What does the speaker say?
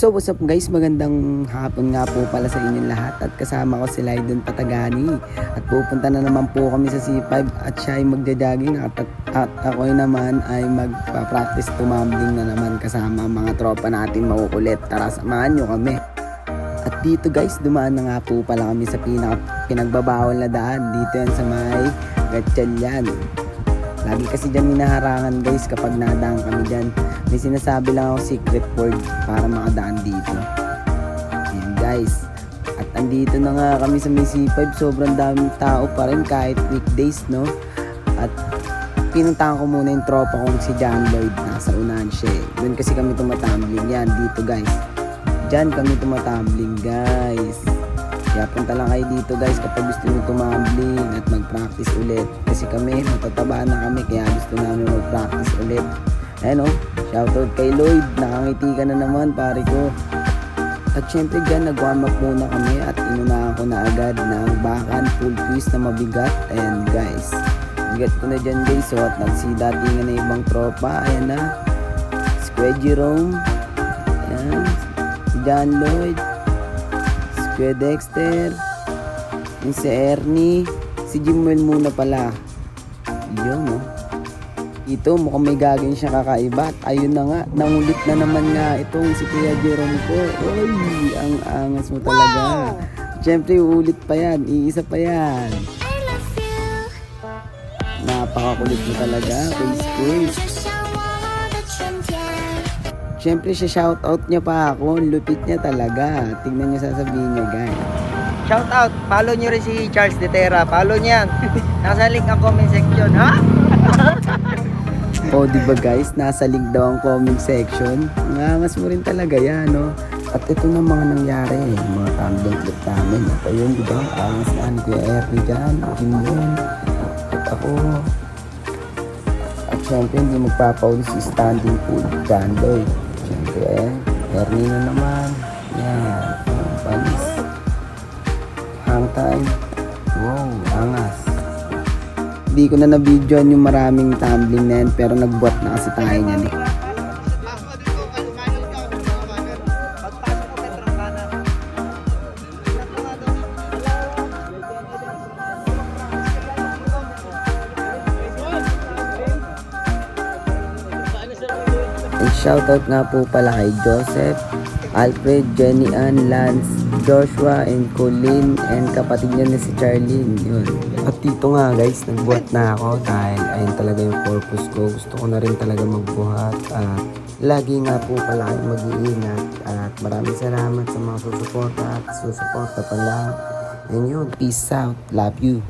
So what's up guys, magandang hapon nga po pala sa inyong lahat at kasama ko si Lydon Patagani at pupunta na naman po kami sa C5 at siya ay magja-jogging at ako naman ay magpa-practice tumbling na naman kasama ang mga tropa natin makukulit. Tara, samahan nyo kami. At dito guys, dumaan na nga po pala kami sa pinagbabawal na daan. Dito yan sa may Gatchalian. Lagi kasi dyan minaharangan guys kapag nadaan kami dyan. May sinasabi lang ako secret word para makadaan dito. Ayan guys. At andito na nga kami sa may C5. Sobrang daming tao pa rin kahit weekdays, no? At pinuntahan ko muna yung tropa kong si John Lloyd. Nasa unahan siya eh. Doon kasi kami tumatumbling. Yan, dito guys. Diyan kami tumatumbling guys. Kaya punta lang kayo dito guys kapag gusto nyo tumambling at mag-practice ulit. Kasi kami, matataba na kami kaya gusto namin mag-practice ulit. Ayan o, shoutout kay Lloyd. Nakangiti ka na naman pare ko. At syempre dyan, nag-warm up muna kami at inunahan ko na agad ng backhand full twist na mabigat. Ayan guys, bigat ko na dyan guys. So at nagsidatingan na ibang tropa. Ayan na, Square Jerome. Ayan, si John Lloyd, Square Dexter, yung si Ernie, si Jimwell muna pala. Yun no. Ito mukhang may gagawin siya kakaiba. At ayun na nga, nangulit na naman nga itong si Kuya Jerome ko. Oy, ang angas mo talaga. Wow! Siyempre uulit pa yan, iisa pa yan. Napakakulit mo talaga, Quiz. Siyempre siya shoutout niya pa ako. Lupit niya talaga. Tingnan niyo sasabihin niya guys. Shoutout, follow nyo rin si Charles De Terra. Follow niyan. Nasa link ang comment section, ha? O diba guys, nasa link daw ang comment section. Ngangas mo rin talaga yan, no? At ito na mga nangyari, mga tumbling clip namin. At ayun, diba, angas na ni Kuya Ernie dyan, Jimwell, at ako. At syempre, hindi magpapauli si standing pool, John Lloyd. Syempre, Ernie na naman. Yan, panis. Hang time. Wow, angas. Hindi ko na na-videoan yung maraming tumbling na yan, pero nagbuhat na kasi tayo niyan eh. And shoutout nga po pala kay Joseph, Alfred, Jenny Ann, Lance, Joshua, and Colin, and kapatid niya na si Charlene. Yun. At dito nga guys, nagbuhat na ako dahil ayun talaga yung purpose ko. Gusto ko na rin talaga magbuhat. At lagi nga po pala kayong mag-iingat. At maraming salamat sa mga susuporta at susuporta pala. And yun, peace out. Love you.